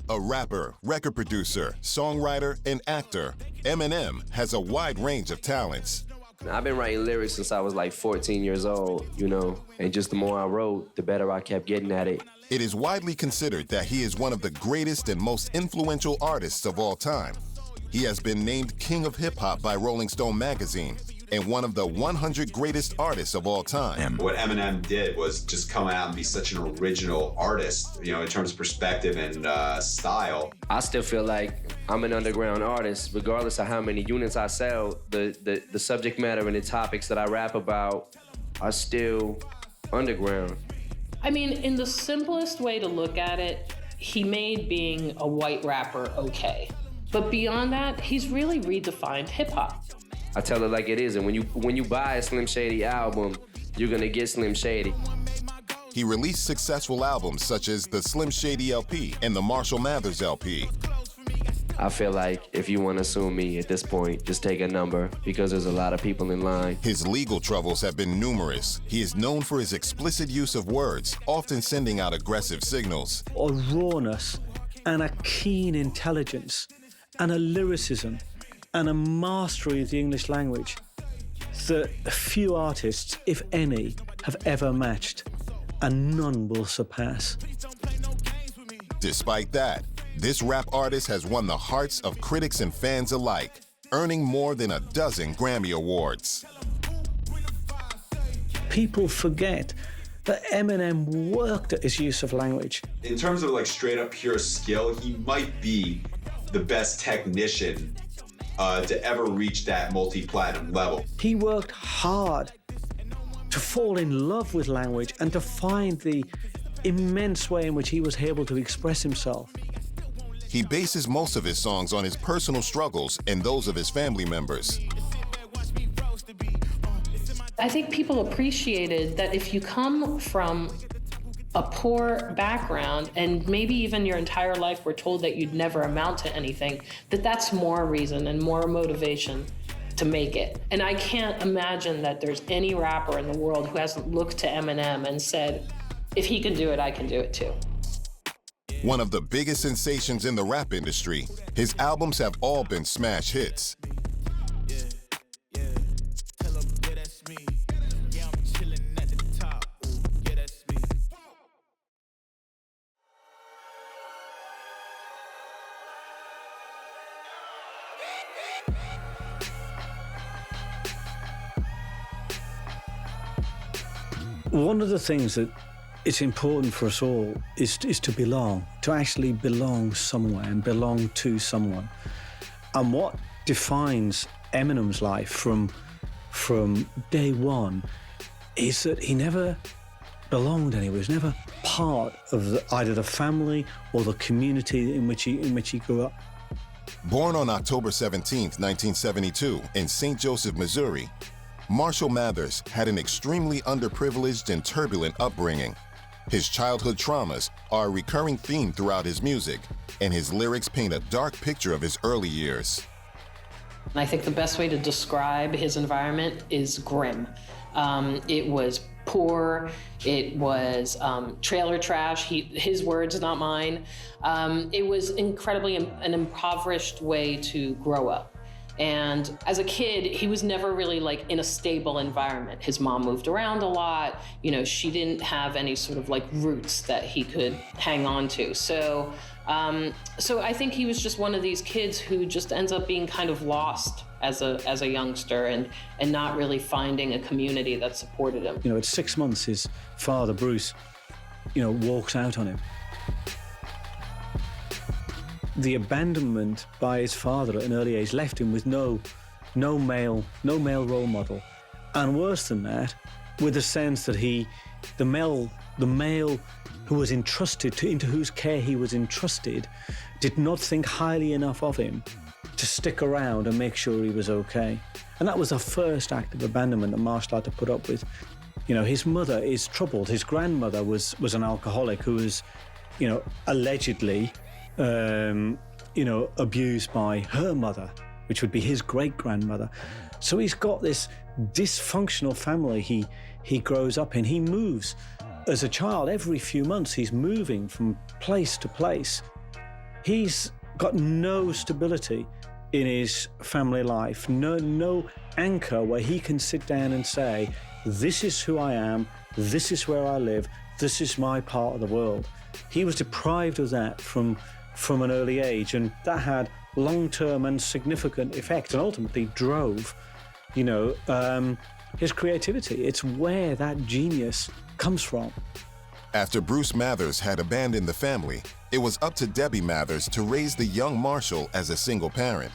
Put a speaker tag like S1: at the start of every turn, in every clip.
S1: A rapper, record producer, songwriter, and actor, Eminem has a wide range of talents.
S2: I've been writing lyrics since I was like 14 years old, and just the more I wrote, the better I kept getting at it.
S1: It is widely considered that he is one of the greatest and most influential artists of all time. He has been named King of Hip Hop by Rolling Stone magazine and one of the 100 greatest artists of all time.
S3: What Eminem did was just come out and be such an original artist, in terms of perspective and style.
S2: I still feel like I'm an underground artist, regardless of how many units I sell. The subject matter and the topics that I rap about are still underground.
S4: I mean, in the simplest way to look at it, he made being a white rapper okay. But beyond that, he's really redefined hip hop.
S2: I tell it like it is, and when you buy a Slim Shady album, you're gonna get Slim Shady.
S1: He released successful albums such as the Slim Shady LP and the Marshall Mathers LP.
S2: I feel like if you want to sue me at this point, just take a number because there's a lot of people in line.
S1: His legal troubles have been numerous. He is known for his explicit use of words, often sending out aggressive signals.
S5: A rawness and a keen intelligence and a lyricism and a mastery of the English language that few artists, if any, have ever matched, and none will surpass.
S1: Despite that, this rap artist has won the hearts of critics and fans alike, earning more than a dozen Grammy Awards.
S5: People forget that Eminem worked at his use of language.
S3: In terms of straight up pure skill, he might be the best technician to ever reach that multi-platinum level.
S5: He worked hard to fall in love with language and to find the immense way in which he was able to express himself.
S1: He bases most of his songs on his personal struggles and those of his family members.
S4: I think people appreciated that if you come from a poor background and maybe even your entire life were told that you'd never amount to anything, that's more reason and more motivation to make it. And I can't imagine that there's any rapper in the world who hasn't looked to Eminem and said, if he can do it, I can do it too.
S1: One of the biggest sensations in the rap industry, his albums have all been smash hits.
S5: One of the things that it's important for us all is to belong, to actually belong somewhere and belong to someone. And what defines Eminem's life from day one is that he never belonged anywhere. He was never part of either the family or the community in which he grew up.
S1: Born on October 17, 1972, in St. Joseph, Missouri, Marshall Mathers had an extremely underprivileged and turbulent upbringing. His childhood traumas are a recurring theme throughout his music, and his lyrics paint a dark picture of his early years.
S4: And I think the best way to describe his environment is grim. It was poor, it was trailer trash, his words, not mine. It was incredibly an impoverished way to grow up. And as a kid, he was never really in a stable environment. His mom moved around a lot. She didn't have any sort of roots that he could hang on to. So I think he was just one of these kids who just ends up being kind of lost as a youngster and not really finding a community that supported him.
S5: At 6 months, his father, Bruce, walks out on him. The abandonment by his father at an early age left him with no male role model, and worse than that, with a sense that the male who was entrusted into whose care he was entrusted, did not think highly enough of him to stick around and make sure he was okay. And that was the first act of abandonment that Marshall had to put up with. His mother is troubled. His grandmother was an alcoholic who was, allegedly abused by her mother, which would be his great-grandmother. So he's got this dysfunctional family he grows up in. He moves as a child every few months. He's moving from place to place. He's got no stability in his family life, no anchor where he can sit down and say, this is who I am, this is where I live, this is my part of the world. He was deprived of that from an early age, and that had long-term and significant effect, and ultimately drove, his creativity. It's where that genius comes from.
S1: After Bruce Mathers had abandoned the family, it was up to Debbie Mathers to raise the young Marshall as a single parent.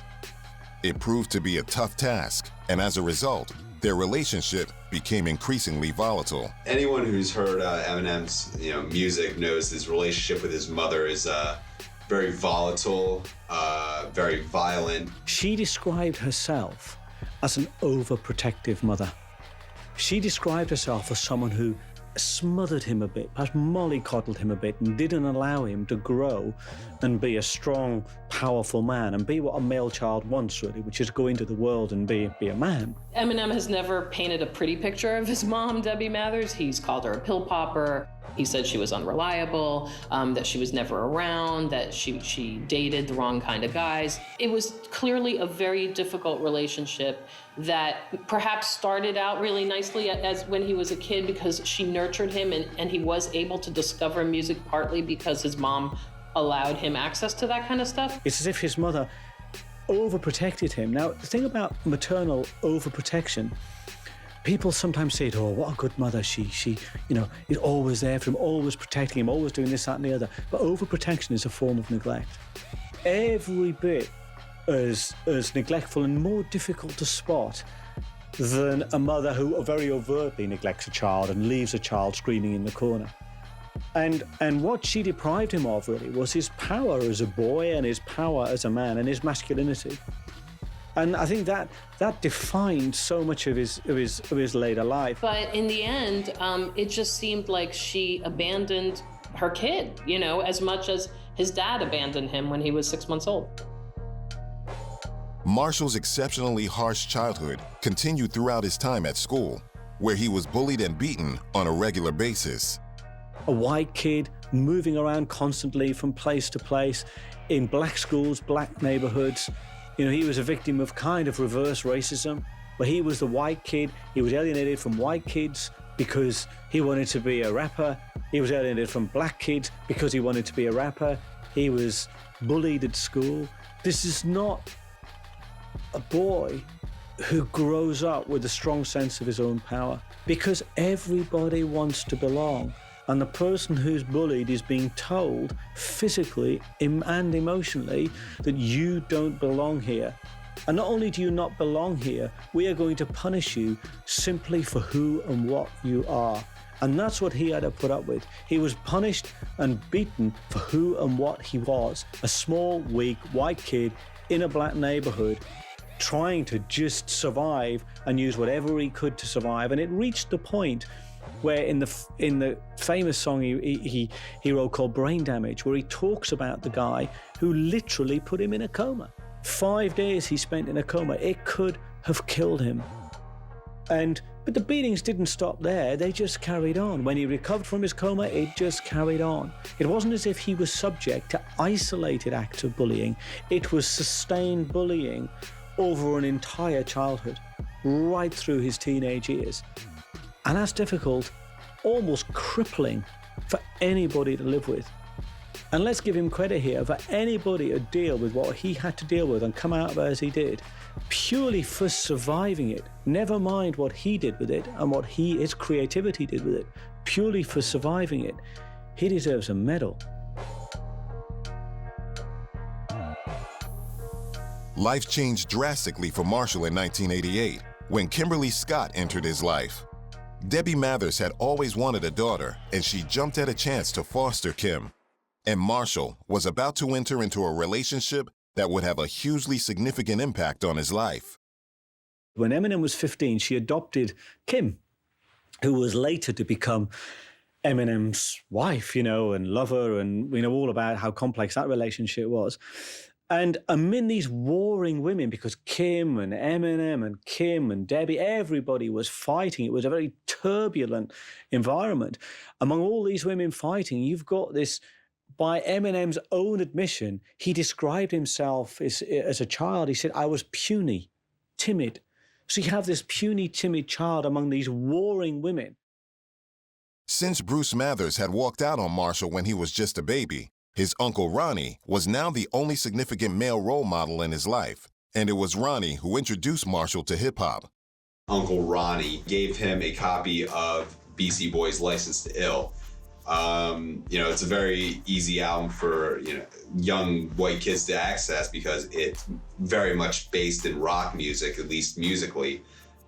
S1: It proved to be a tough task, and as a result, their relationship became increasingly volatile.
S3: Anyone who's heard Eminem's music knows his relationship with his mother is very volatile, very violent.
S5: She described herself as an overprotective mother. She described herself as someone who smothered him a bit, perhaps mollycoddled him a bit, and didn't allow him to grow and be a strong, powerful man and be what a male child wants, really, which is go into the world and be a man.
S4: Eminem has never painted a pretty picture of his mom, Debbie Mathers. He's called her a pill popper. He said she was unreliable, that she was never around, that she dated the wrong kind of guys. It was clearly a very difficult relationship that perhaps started out really nicely as when he was a kid because she nurtured him and he was able to discover music partly because his mom allowed him access to that kind of stuff.
S5: It's as if his mother overprotected him. Now, the thing about maternal overprotection, people sometimes say, oh, what a good mother. She is always there for him, always protecting him, always doing this, that, and the other. But overprotection is a form of neglect. Every bit as neglectful and more difficult to spot than a mother who very overtly neglects a child and leaves a child screaming in the corner. And what she deprived him of, really, was his power as a boy and his power as a man and his masculinity. And I think that defined so much of his later life.
S4: But in the end, it just seemed like she abandoned her kid, as much as his dad abandoned him when he was 6 months old.
S1: Marshall's exceptionally harsh childhood continued throughout his time at school, where he was bullied and beaten on a regular basis.
S5: A white kid moving around constantly from place to place in black schools, black neighborhoods. He was a victim of kind of reverse racism, where he was the white kid. He was alienated from white kids because he wanted to be a rapper. He was alienated from black kids because he wanted to be a rapper. He was bullied at school. This is not a boy who grows up with a strong sense of his own power, because everybody wants to belong. And the person who's bullied is being told physically and emotionally that you don't belong here. And not only do you not belong here, we are going to punish you simply for who and what you are. And that's what he had to put up with. He was punished and beaten for who and what he was. A small, weak, white kid in a black neighborhood trying to just survive and use whatever he could to survive. And it reached the point where in the famous song he wrote called Brain Damage, where he talks about the guy who literally put him in a coma. 5 days he spent in a coma. It could have killed him. But the beatings didn't stop there. They just carried on. When he recovered from his coma, it just carried on. It wasn't as if he was subject to isolated acts of bullying. It was sustained bullying over an entire childhood, right through his teenage years. And that's difficult, almost crippling for anybody to live with. And let's give him credit here for anybody to deal with what he had to deal with and come out of it as he did, purely for surviving it. Never mind what he did with it and what his creativity did with it, purely for surviving it. He deserves a medal.
S1: Life changed drastically for Marshall in 1988 when Kimberly Scott entered his life. Debbie Mathers had always wanted a daughter, and she jumped at a chance to foster Kim. And Marshall was about to enter into a relationship that would have a hugely significant impact on his life.
S5: When Eminem was 15, she adopted Kim, who was later to become Eminem's wife, and lover, and we know all about how complex that relationship was. And amid these warring women, because Kim and Eminem and Kim and Debbie, everybody was fighting. It was a very turbulent environment. Among all these women fighting, you've got this by Eminem's own admission, he described himself as a child. He said, I was puny, timid. So you have this puny, timid child among these warring women.
S1: Since Bruce Mathers had walked out on Marshall when he was just a baby, his uncle Ronnie was now the only significant male role model in his life, and it was Ronnie who introduced Marshall to hip-hop.
S3: Uncle Ronnie gave him a copy of BC Boy's License to Ill. It's a very easy album for, young white kids to access because it's very much based in rock music, at least musically.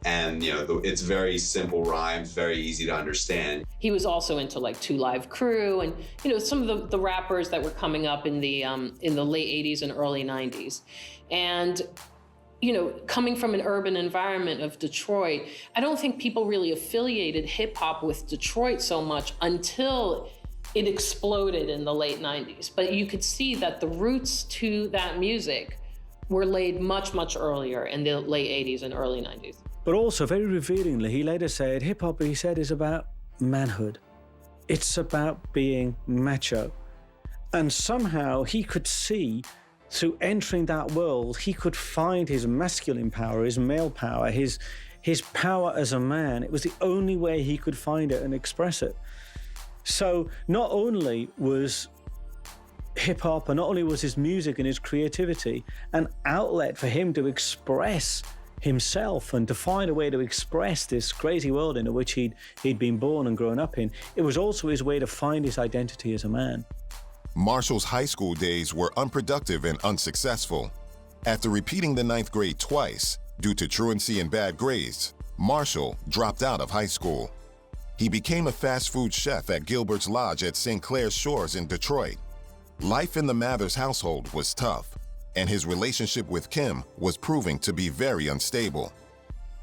S3: And, it's very simple rhymes, very easy to understand.
S4: He was also into like Two Live Crew and, some of the rappers that were coming up in the late 80s and early 90s. And, coming from an urban environment of Detroit, I don't think people really affiliated hip hop with Detroit so much until it exploded in the late 90s. But you could see that the roots to that music were laid much, much earlier in the late 80s and early 90s.
S5: But also, very revealingly, he later said, hip-hop, he said, is about manhood. It's about being macho. And somehow he could see, through entering that world, he could find his masculine power, his male power, his power as a man. It was the only way he could find it and express it. So not only was hip-hop, and not only was his music and his creativity an outlet for him to express himself and to find a way to express this crazy world into which he'd been born and grown up in, it was also his way to find his identity as a man.
S1: Marshall's high school days were unproductive and unsuccessful. After repeating the 9th grade twice, due to truancy and bad grades, Marshall dropped out of high school. He became a fast food chef at Gilbert's Lodge at St. Clair Shores in Detroit. Life in the Mathers household was tough, and his relationship with Kim was proving to be very unstable.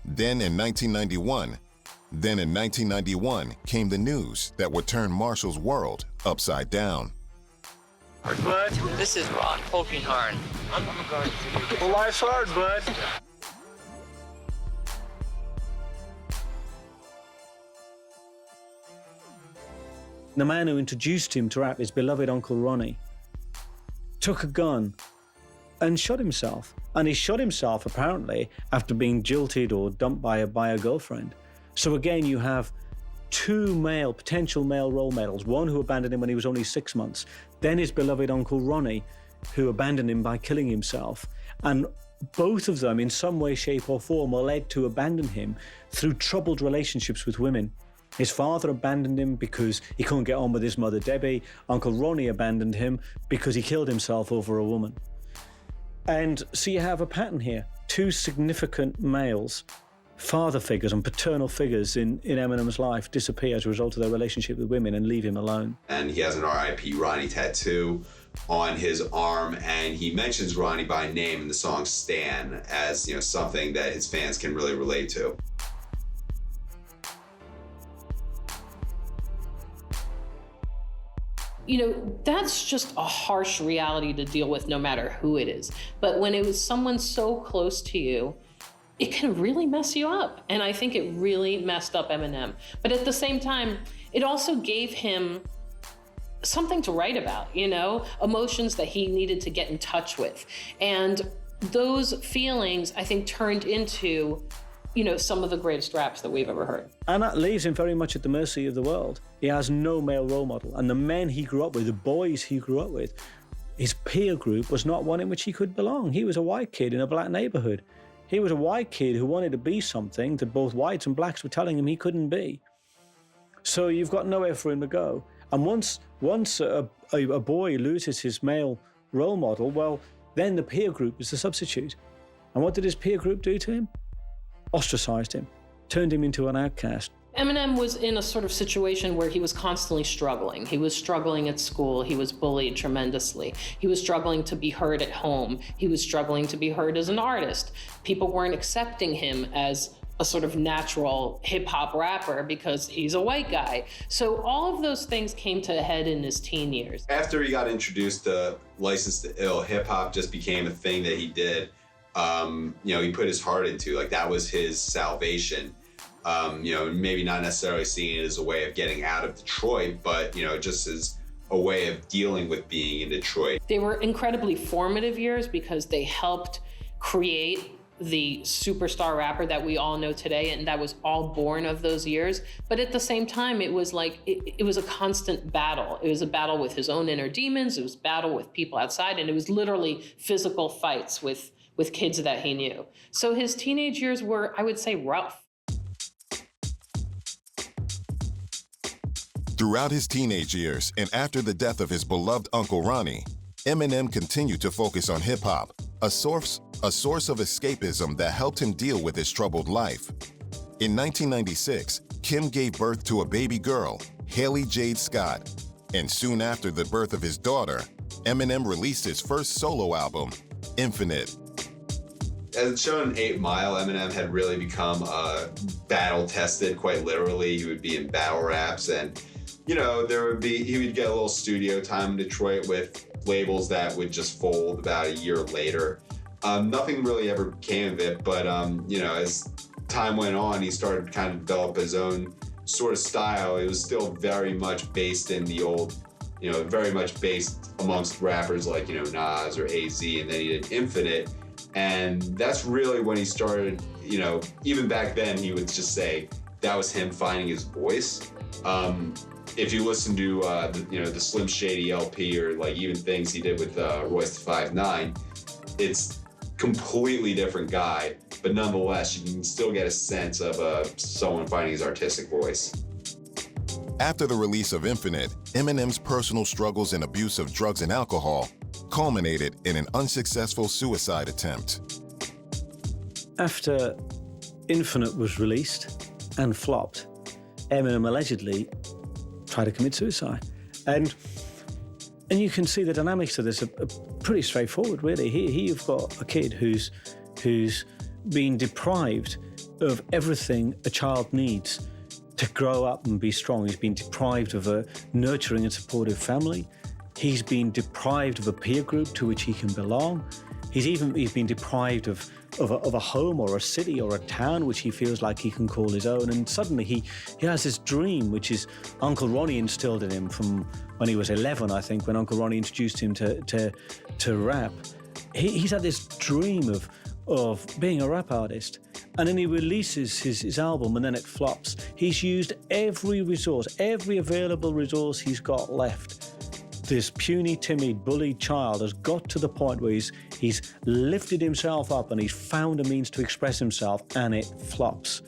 S1: Then in 1991 came the news that would turn Marshall's world upside down.
S6: Bud, this is Ron, poking hard. Well, life's hard, bud.
S5: The man who introduced him to rap, his beloved Uncle Ronnie, took a gun and shot himself. And he shot himself, apparently, after being jilted or dumped by a girlfriend. So again, you have two potential male role models, one who abandoned him when he was only 6 months, then his beloved Uncle Ronnie, who abandoned him by killing himself. And both of them, in some way, shape or form, are led to abandon him through troubled relationships with women. His father abandoned him because he couldn't get on with his mother, Debbie. Uncle Ronnie abandoned him because he killed himself over a woman. And so you have a pattern here. Two significant males, father figures and paternal figures in Eminem's life, disappear as a result of their relationship with women and leave him alone.
S3: And he has an R.I.P. Ronnie tattoo on his arm, and he mentions Ronnie by name in the song Stan as, something that his fans can really relate to.
S4: That's just a harsh reality to deal with no matter who it is. But when it was someone so close to you, it can really mess you up. And I think it really messed up Eminem. But at the same time, it also gave him something to write about, emotions that he needed to get in touch with. And those feelings, I think, turned into, some of the greatest raps that we've ever heard.
S5: And that leaves him very much at the mercy of the world. He has no male role model. And the men he grew up with, the boys he grew up with, his peer group was not one in which he could belong. He was a white kid in a black neighborhood. He was a white kid who wanted to be something that both whites and blacks were telling him he couldn't be. So you've got nowhere for him to go. And once a boy loses his male role model, well, then the peer group is the substitute. And what did his peer group do to him? Ostracized him, turned him into an outcast.
S4: Eminem was in a sort of situation where he was constantly struggling. He was struggling at school. He was bullied tremendously. He was struggling to be heard at home. He was struggling to be heard as an artist. People weren't accepting him as a sort of natural hip-hop rapper because he's a white guy. So all of those things came to a head in his teen years.
S3: After he got introduced to License to Ill, hip-hop just became a thing that he did. He put his heart into, like, that was his salvation. Maybe not necessarily seeing it as a way of getting out of Detroit, but, just as a way of dealing with being in Detroit.
S4: They were incredibly formative years because they helped create the superstar rapper that we all know today, and that was all born of those years. But at the same time, it was like, it was a constant battle. It was a battle with his own inner demons. It was a battle with people outside, and it was literally physical fights with kids that he knew. So his teenage years were, I would say, rough.
S1: Throughout his teenage years and after the death of his beloved Uncle Ronnie, Eminem continued to focus on hip-hop, a source of escapism that helped him deal with his troubled life. In 1996, Kim gave birth to a baby girl, Haley Jade Scott, and soon after the birth of his daughter, Eminem released his first solo album, Infinite.
S3: As shown in 8 Mile, Eminem had really become battle-tested, quite literally. He would be in battle raps, and he would get a little studio time in Detroit with labels that would just fold about a year later. Nothing really ever came of it, but as time went on, he started to kind of develop his own sort of style. It was still very much based in the old, very much based amongst rappers like, Nas or AZ, and then he did Infinite. And that's really when he started, even back then, he would just say that was him finding his voice. If you listen to, the Slim Shady LP or like even things he did with Royce the 5'9", it's completely different guy, but nonetheless, you can still get a sense of someone finding his artistic voice.
S1: After the release of Infinite, Eminem's personal struggles and abuse of drugs and alcohol culminated in an unsuccessful suicide attempt.
S5: After Infinite was released and flopped, Eminem allegedly tried to commit suicide. And you can see the dynamics of this are pretty straightforward, really. Here you've got a kid who's been deprived of everything a child needs to grow up and be strong. He's been deprived of a nurturing and supportive family. He's been deprived of a peer group to which he can belong. He's been deprived of a home or a city or a town which he feels like he can call his own. And suddenly he has this dream, which is Uncle Ronnie instilled in him from when he was 11, I think, when Uncle Ronnie introduced him to rap. He's had this dream of being a rap artist. And then he releases his album and then it flops. He's used every resource, every available resource he's got left. This puny, timid, bullied child has got to the point where he's lifted himself up and he's found a means to express himself, and it flops.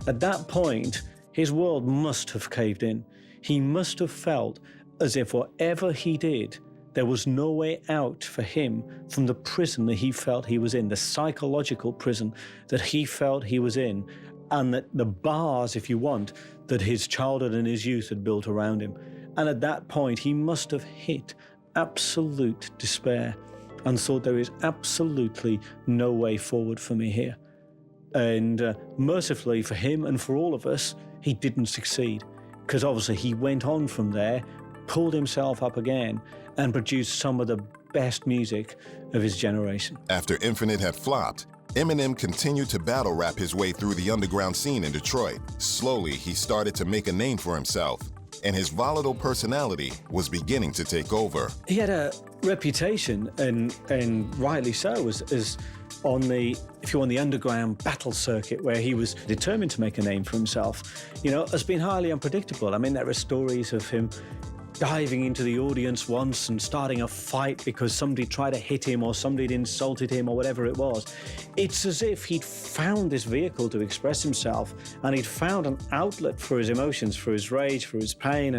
S5: At that point, his world must have caved in. He must have felt as if whatever he did, there was no way out for him from the prison that he felt he was in, the psychological prison that he felt he was in, and that the bars, if you want, that his childhood and his youth had built around him. And at that point, he must have hit absolute despair and thought there is absolutely no way forward for me here. And mercifully for him and for all of us, he didn't succeed, because obviously he went on from there, pulled himself up again, and produced some of the best music of his generation.
S1: After Infinite had flopped, Eminem continued to battle rap his way through the underground scene in Detroit. Slowly, he started to make a name for himself, and his volatile personality was beginning to take over.
S5: He had a reputation, and rightly so, as on the underground battle circuit, where he was determined to make a name for himself, has been highly unpredictable. I mean, there are stories of him diving into the audience once and starting a fight because somebody tried to hit him or somebody had insulted him or whatever it was. It's as if he'd found this vehicle to express himself, and he'd found an outlet for his emotions, for his rage, for his pain,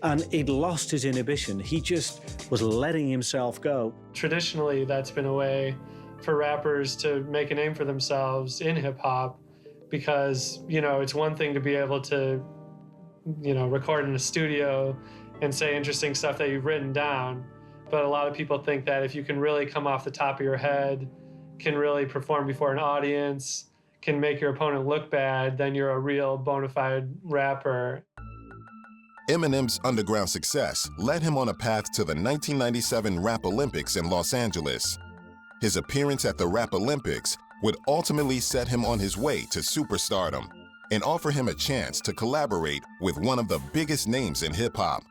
S5: and he'd lost his inhibition. He just was letting himself go.
S7: Traditionally, that's been a way for rappers to make a name for themselves in hip-hop, because, it's one thing to be able to, record in a studio and say interesting stuff that you've written down. But a lot of people think that if you can really come off the top of your head, can really perform before an audience, can make your opponent look bad, then you're a real bona fide rapper.
S1: Eminem's underground success led him on a path to the 1997 Rap Olympics in Los Angeles. His appearance at the Rap Olympics would ultimately set him on his way to superstardom and offer him a chance to collaborate with one of the biggest names in hip-hop.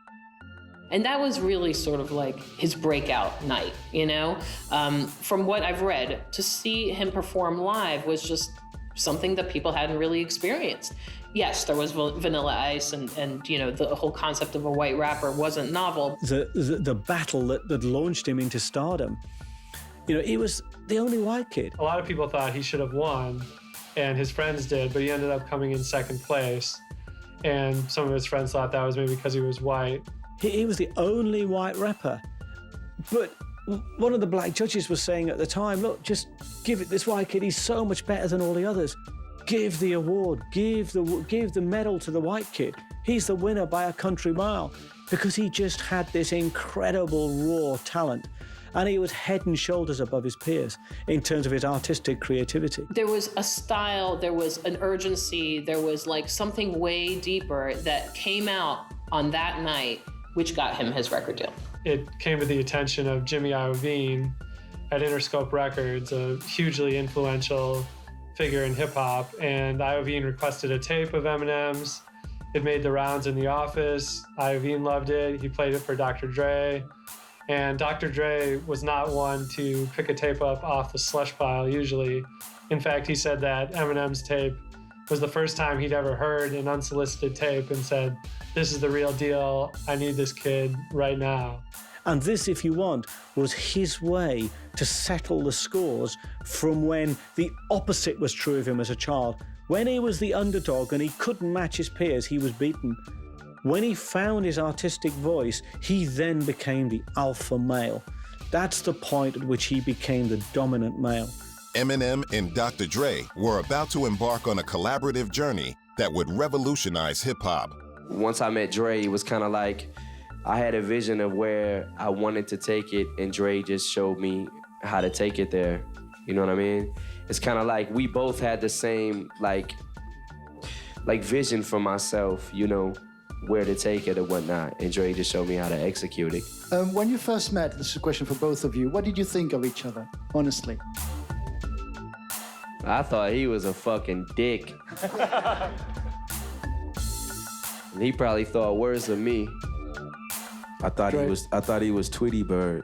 S4: And that was really sort of like his breakout night, you know? From what I've read, to see him perform live was just something that people hadn't really experienced. Yes, there was Vanilla Ice and you know, the whole concept of a white rapper wasn't novel.
S5: The battle that launched him into stardom, you know, he was the only white kid.
S7: A lot of people thought he should have won, and his friends did, but he ended up coming in second place. And some of his friends thought that was maybe because he was white.
S5: He was the only white rapper. But one of the black judges was saying at the time, look, just give it this white kid, he's so much better than all the others. Give the award, give the medal to the white kid. He's the winner by a country mile, because he just had this incredible raw talent. And he was head and shoulders above his peers in terms of his artistic creativity.
S4: There was a style, there was an urgency, there was like something way deeper that came out on that night, which got him his record deal.
S7: It came to the attention of Jimmy Iovine at Interscope Records, a hugely influential figure in hip hop, and Iovine requested a tape of Eminem's. It made the rounds in the office. Iovine loved it. He played it for Dr. Dre. And Dr. Dre was not one to pick a tape up off the slush pile usually. In fact, he said that Eminem's tape was the first time he'd ever heard an unsolicited tape and said, "This is the real deal. I need this kid right now."
S5: And this, if you want, was his way to settle the scores from when the opposite was true of him as a child. When he was the underdog and he couldn't match his peers, he was beaten. When he found his artistic voice, he then became the alpha male. That's the point at which he became the dominant male.
S1: Eminem and Dr. Dre were about to embark on a collaborative journey that would revolutionize hip-hop.
S2: Once I met Dre, it was kind of like I had a vision of where I wanted to take it, and Dre just showed me how to take it there. You know what I mean? It's kind of like we both had the same like vision for myself, you know, where to take it and whatnot, and Dre just showed me how to execute it.
S8: When you first met, this is a question for both of you, what did you think of each other, honestly?
S2: I thought he was a fucking dick. And he probably thought worse of me.
S9: I thought he was Tweety Bird.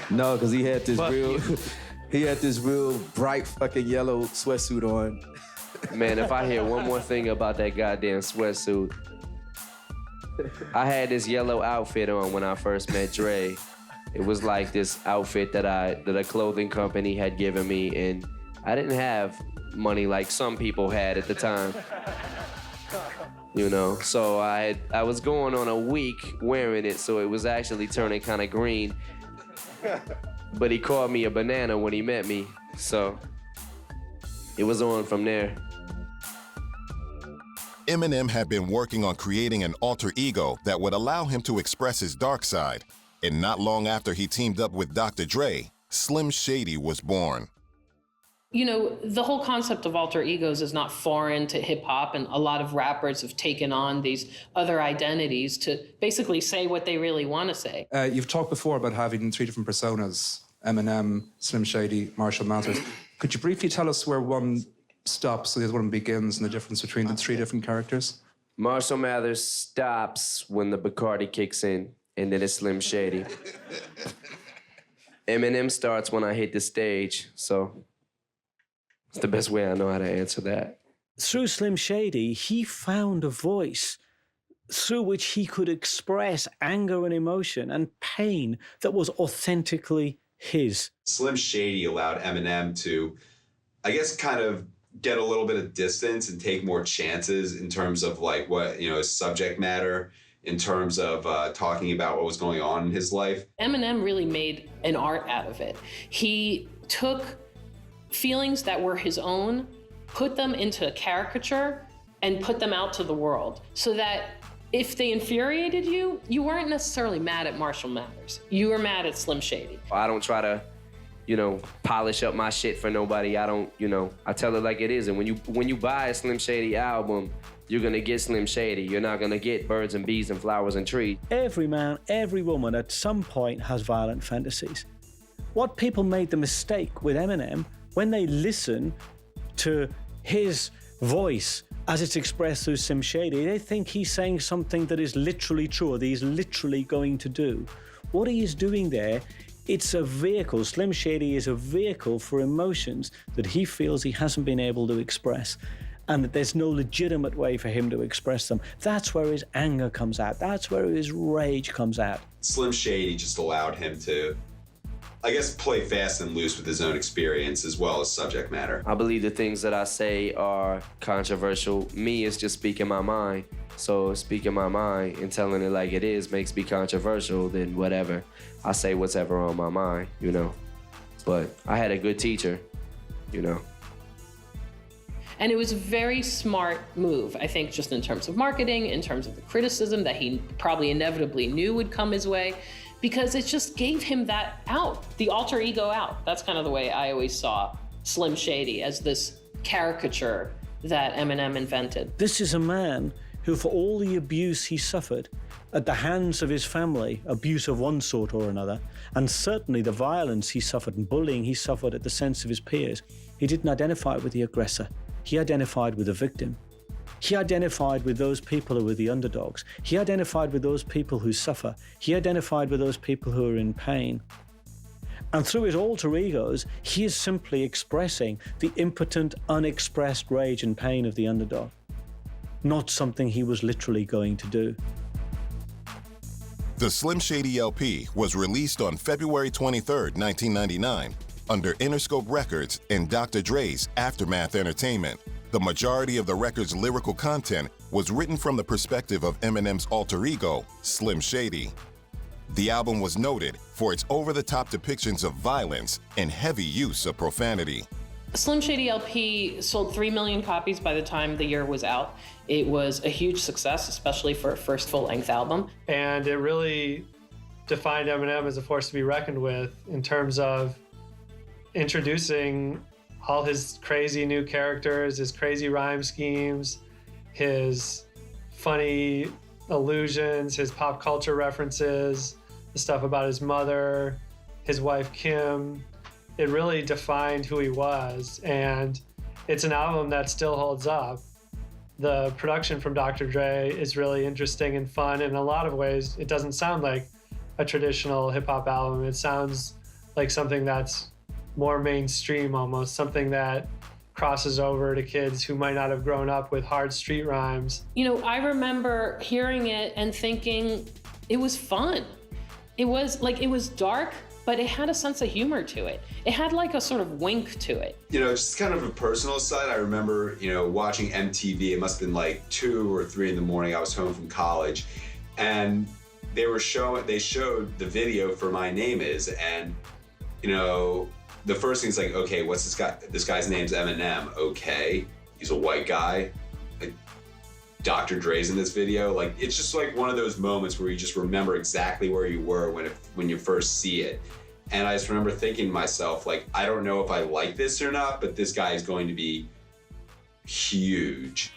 S9: No, because he had this real bright fucking yellow sweatsuit on.
S2: Man, if I hear one more thing about that goddamn sweatsuit. I had this yellow outfit on when I first met Dre. It was like this outfit that a clothing company had given me, and I didn't have money like some people had at the time. You know, so I was going on a week wearing it, so it was actually turning kind of green. But he called me a banana when he met me, so it was on from there.
S1: Eminem had been working on creating an alter ego that would allow him to express his dark side. And not long after he teamed up with Dr. Dre, Slim Shady was born.
S4: You know, the whole concept of alter egos is not foreign to hip hop, and a lot of rappers have taken on these other identities to basically say what they really want to say.
S10: You've talked before about having 3 different personas, Eminem, Slim Shady, Marshall Mathers. Could you briefly tell us where one stops and the other one begins, and the difference between the 3 different characters?
S2: Marshall Mathers stops when the Bacardi kicks in, and then it's Slim Shady. Eminem starts when I hit the stage, so it's the best way I know how to answer that.
S5: Through Slim Shady, he found a voice through which he could express anger and emotion and pain that was authentically his.
S3: Slim Shady allowed Eminem to, I guess, kind of get a little bit of distance and take more chances in terms of like what, you know, his subject matter, in terms of talking about what was going on in his life.
S4: Eminem really made an art out of it. He took feelings that were his own, put them into a caricature, and put them out to the world, so that if they infuriated you, you weren't necessarily mad at Marshall Mathers. You were mad at Slim Shady.
S2: I don't try to, you know, polish up my shit for nobody. I don't, you know, I tell it like it is. And when you buy a Slim Shady album, you're gonna get Slim Shady. You're not gonna get birds and bees and flowers and trees.
S5: Every man, every woman at some point has violent fantasies. What people made the mistake with Eminem, when they listen to his voice as it's expressed through Slim Shady, they think he's saying something that is literally true, or that he's literally going to do. What he is doing there, it's a vehicle. Slim Shady is a vehicle for emotions that he feels he hasn't been able to express, and that there's no legitimate way for him to express them. That's where his anger comes out. That's where his rage comes out.
S3: Slim Shady just allowed him to, I guess, play fast and loose with his own experience as well as subject matter.
S2: I believe the things that I say are controversial. Me is just speaking my mind. So speaking my mind and telling it like it is makes me controversial, then whatever. I say whatever on my mind, you know. But I had a good teacher, you know.
S4: And it was a very smart move, I think, just in terms of marketing, in terms of the criticism that he probably inevitably knew would come his way, because it just gave him that out, the alter ego out. That's kind of the way I always saw Slim Shady, as this caricature that Eminem invented.
S5: This is a man who, for all the abuse he suffered at the hands of his family, abuse of one sort or another, and certainly the violence he suffered and bullying he suffered at the sense of his peers, he didn't identify with the aggressor. He identified with the victim. He identified with those people who were the underdogs. He identified with those people who suffer. He identified with those people who are in pain. And through his alter egos, he is simply expressing the impotent, unexpressed rage and pain of the underdog, not something he was literally going to do.
S1: The Slim Shady LP was released on February 23, 1999, under Interscope Records and Dr. Dre's Aftermath Entertainment. The majority of the record's lyrical content was written from the perspective of Eminem's alter ego, Slim Shady. The album was noted for its over-the-top depictions of violence and heavy use of profanity.
S4: Slim Shady LP sold 3 million copies by the time the year was out. It was a huge success, especially for a first full-length album.
S7: And it really defined Eminem as a force to be reckoned with in terms of introducing all his crazy new characters, his crazy rhyme schemes, his funny allusions, his pop culture references, the stuff about his mother, his wife Kim. It really defined who he was, and it's an album that still holds up. The production from Dr. Dre is really interesting and fun. In a lot of ways, it doesn't sound like a traditional hip-hop album. It sounds like something that's more mainstream almost, something that crosses over to kids who might not have grown up with hard street rhymes.
S4: You know, I remember hearing it and thinking it was fun. It was dark, but it had a sense of humor to it. It had like a sort of wink to it.
S3: You know, just kind of a personal side, I remember, you know, watching MTV. It must have been like 2 or 3 in the morning. I was home from college, and they showed the video for My Name Is, and, you know, the first thing is like, okay, what's this guy? This guy's name's Eminem. Okay, he's a white guy. Like, Dr. Dre's in this video. Like, it's just like one of those moments where you just remember exactly where you were when you first see it. And I just remember thinking to myself, like, I don't know if I like this or not, but this guy is going to be huge.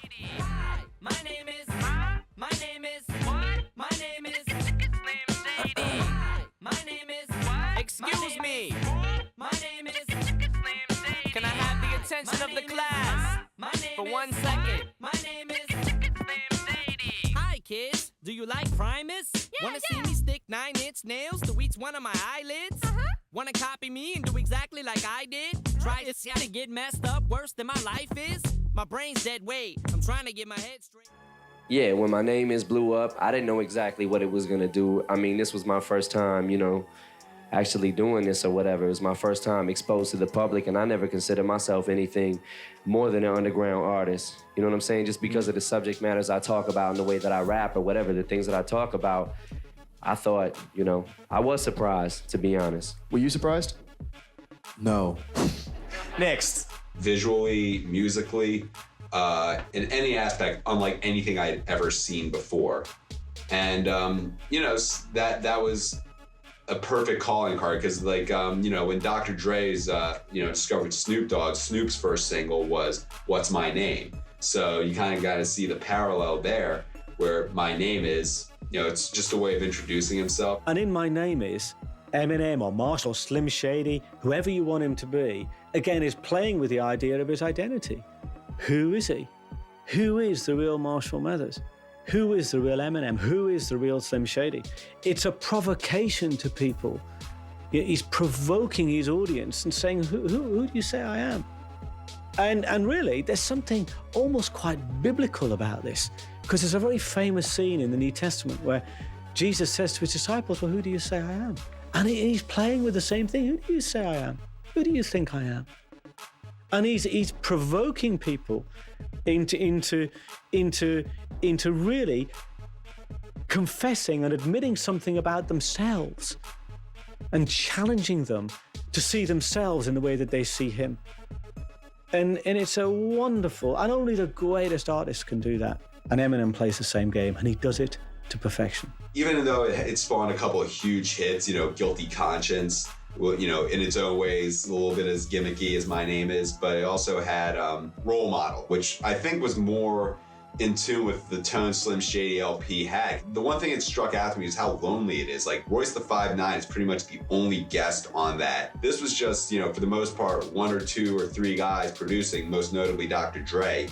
S6: My name is what? My name is My name is what? Excuse me. My name is Can I have the attention of the class for 1 second? My name is Hi kids, do you like Primus? Wanna see me stick 9-inch nails to each one of my eyelids? Wanna copy me and do exactly like I did? Try to get messed up worse than my life is? My brain's dead weight. I'm trying to get my head straight.
S2: Yeah, when My Name Is blew up, I didn't know exactly what it was gonna do. I mean, this was my first time, you know, actually doing this or whatever. It was my first time exposed to the public, and I never considered myself anything more than an underground artist. You know what I'm saying? Just because of the subject matters I talk about and the way that I rap or whatever, the things that I talk about, I thought, you know, I was surprised, to be honest.
S11: Were you surprised?
S9: No.
S11: Next.
S3: Visually, musically, in any aspect, unlike anything I'd ever seen before. And, you know, that was a perfect calling card, because, like, you know, when Dr. Dre's, you know, discovered Snoop Dogg, Snoop's first single was What's My Name? So you kind of got to see the parallel there, where My Name Is, you know, it's just a way of introducing himself.
S5: And in My Name Is, Eminem or Marshall, Slim Shady, whoever you want him to be, again, is playing with the idea of his identity. Who is he? who is the real Marshall Mathers? Who is the real Eminem? Who is the real Slim Shady? It's a provocation to people. He's provoking his audience and saying, who do you say I am? And really, there's something almost quite biblical about this, because there's a very famous scene in the New Testament where Jesus says to his disciples, well, who do you say I am? And he's playing with the same thing. Who do you say I am? Who do you think I am? And he's provoking people into really confessing and admitting something about themselves and challenging them to see themselves in the way that they see him. And it's a wonderful, and only the greatest artists can do that. And Eminem plays the same game, and he does it to perfection.
S3: Even though it spawned a couple of huge hits, Guilty Conscience, in its own ways, a little bit as gimmicky as My Name Is, but it also had Role Model, which I think was more in tune with the tone Slim Shady LP had. The one thing that struck out to me is how lonely it is. Like, Royce the 5'9" is pretty much the only guest on that. This was just, for the most part, 1 or 2 or 3 guys producing, most notably Dr. Dre,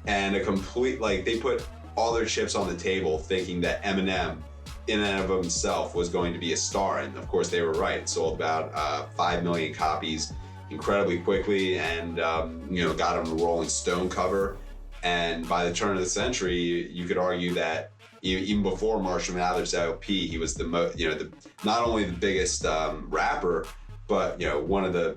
S3: and a complete, they put all their chips on the table thinking that Eminem in and of himself was going to be a star. And of course they were right. It sold about 5 million copies incredibly quickly, and got him a Rolling Stone cover. And by the turn of the century, you could argue that even before Marshall Mathers LP, he was not only the biggest rapper, but one of the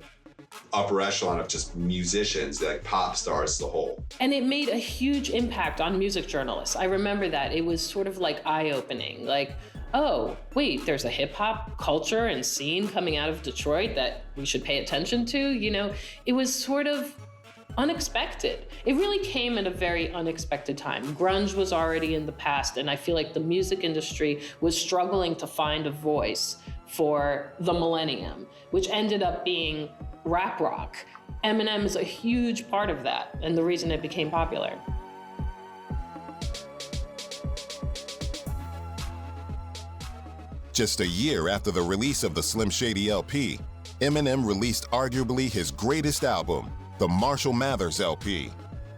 S3: upper echelon of just musicians, like pop stars as a whole.
S4: And it made a huge impact on music journalists. I remember that. It was sort of like eye-opening. Like, oh, wait, there's a hip-hop culture and scene coming out of Detroit that we should pay attention to. It was sort of unexpected. It really came at a very unexpected time. Grunge was already in the past, and I feel like the music industry was struggling to find a voice for the millennium, which ended up being rap rock. Eminem is a huge part of that, and the reason it became popular.
S1: Just a year after the release of the Slim Shady LP, Eminem released arguably his greatest album, the Marshall Mathers LP.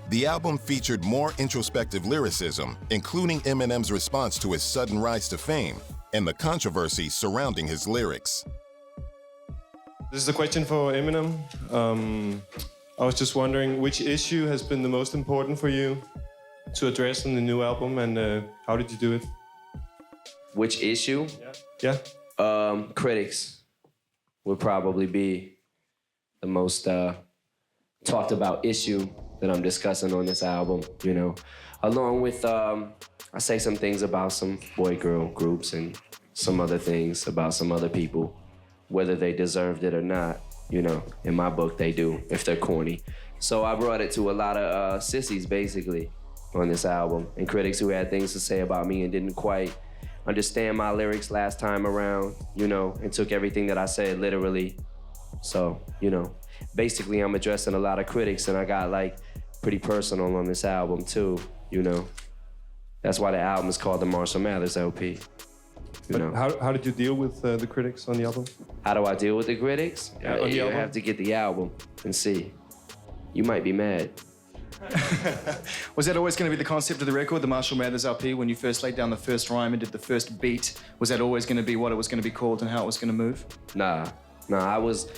S1: The album featured more introspective lyricism, including Eminem's response to his sudden rise to fame and the controversy surrounding his lyrics.
S12: This is a question for Eminem. I was just wondering, which issue has been the most important for you to address in the new album, and how did you do it?
S2: Which issue?
S12: Yeah.
S2: Critics would probably be the most talked about issue that I'm discussing on this album, along with I say some things about some boy-girl groups and some other things about some other people, whether they deserved it or not. In my book they do, if they're corny. So I brought it to a lot of sissies basically on this album, and critics who had things to say about me and didn't quite understand my lyrics last time around, and took everything that I said literally. So, basically I'm addressing a lot of critics, and I got pretty personal on this album too, That's why the album is called the Marshall Mathers LP.
S12: How did you deal with the critics on the album?
S2: How do I deal with the critics? You
S12: album?
S2: have to get the album and see. You might be mad.
S11: Was that always going to be the concept of the record, the Marshall Mathers LP, when you first laid down the first rhyme and did the first beat? Was that always going to be what it was going to be called and how it was going to move?
S2: Nah, I was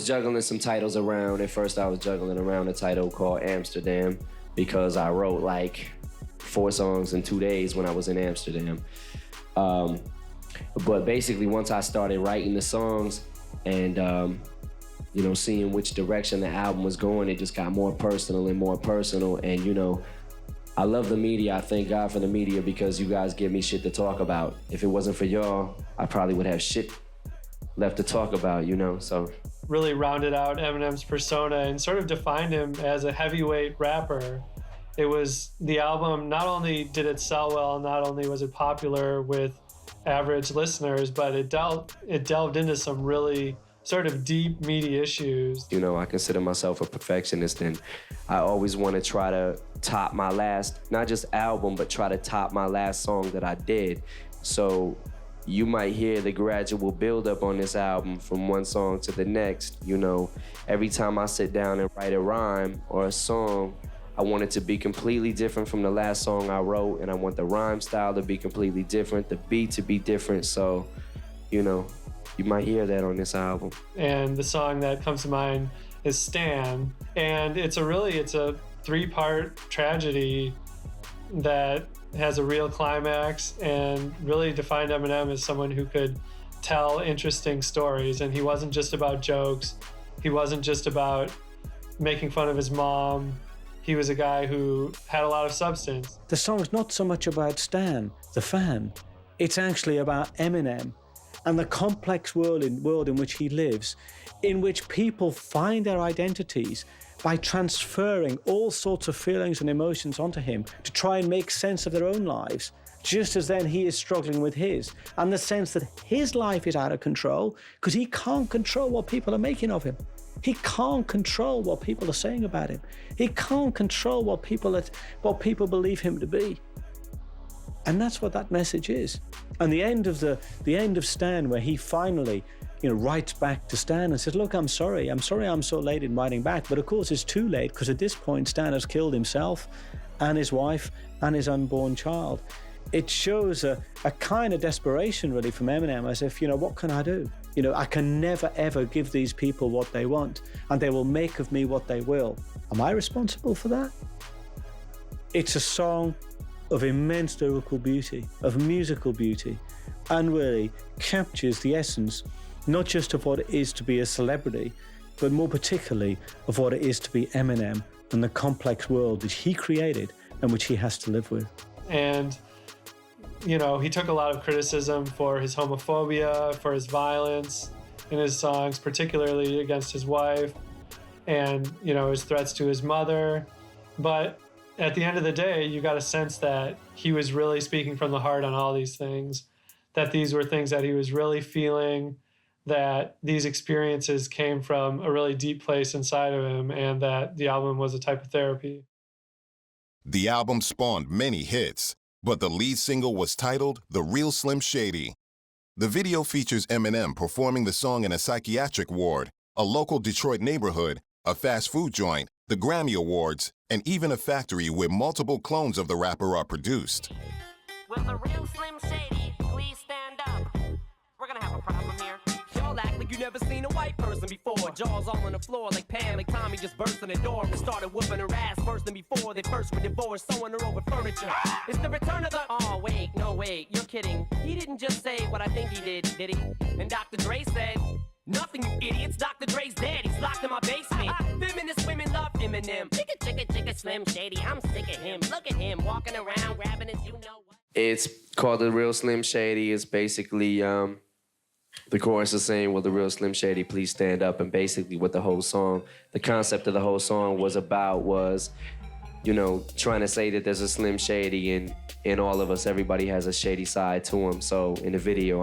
S2: juggling some titles around. At first I was juggling around a title called Amsterdam because I wrote 4 songs in 2 days when I was in Amsterdam. But basically once I started writing the songs and seeing which direction the album was going, it just got more personal and more personal. And I love the media. I thank God for the media because you guys give me shit to talk about. If it wasn't for y'all, I probably would have shit left to talk about, so.
S7: Really rounded out Eminem's persona and sort of defined him as a heavyweight rapper. It was the album, not only did it sell well, not only was it popular with average listeners, but it delved into some really sort of deep, meaty issues.
S2: I consider myself a perfectionist, and I always want to try to top my last, not just album, but try to top my last song that I did. So you might hear the gradual buildup on this album from one song to the next. Every time I sit down and write a rhyme or a song, I want it to be completely different from the last song I wrote, and I want the rhyme style to be completely different, the beat to be different. So, you know, you might hear that on this album.
S7: And the song that comes to mind is Stan. And it's a three-part tragedy that has a real climax and really defined Eminem as someone who could tell interesting stories. And he wasn't just about jokes. He wasn't just about making fun of his mom. He was a guy who had a lot of substance.
S5: The song's not so much about Stan, the fan. It's actually about Eminem and the complex world in which he lives, in which people find their identities by transferring all sorts of feelings and emotions onto him to try and make sense of their own lives, just as then he is struggling with his, and the sense that his life is out of control because he can't control what people are making of him. He can't control what people are saying about him. He can't control what people believe him to be. And that's what that message is. And the end of Stan, where he finally, writes back to Stan and says, "Look, I'm sorry I'm so late in writing back." But of course it's too late, because at this point Stan has killed himself and his wife and his unborn child. It shows a kind of desperation really from Eminem, as if, what can I do? I can never ever give these people what they want, and they will make of me what they will. Am I responsible for that? It's a song of immense lyrical beauty, of musical beauty, and really captures the essence, not just of what it is to be a celebrity, but more particularly of what it is to be Eminem and the complex world which he created and which he has to live with.
S7: And he took a lot of criticism for his homophobia, for his violence in his songs, particularly against his wife, and, his threats to his mother. But at the end of the day, you got a sense that he was really speaking from the heart on all these things, that these were things that he was really feeling, that these experiences came from a really deep place inside of him, and that the album was a type of therapy.
S1: The album spawned many hits, but the lead single was titled The Real Slim Shady. The video features Eminem performing the song in a psychiatric ward, a local Detroit neighborhood, a fast food joint, the Grammy Awards, and even a factory where multiple clones of the rapper are produced.
S6: Will the real Slim Shady please stand up? We're gonna have a problem here. Y'all act like you never seen a white person before. Jaws all on the floor like Pam, like Tommy just burst in the door and started whooping her ass worse than before. They first were divorced, sewing her over furniture. It's the return of the... Oh, wait, no, wait, you're kidding. He didn't just say what I think he did he? And Dr. Dre said... Nothing, you idiots. Dr. Dre's dead. He's locked in my basement. Feminist women love Eminem. Chicka, Slim Shady. I'm sick of him. Look at him walking around grabbing his what.
S2: It's called The Real Slim Shady. It's basically the chorus is saying, "Will the real Slim Shady please stand up?" And basically what the whole song, the concept of the whole song was about was, trying to say that there's a Slim Shady in all of us. Everybody has a shady side to him. So in the video,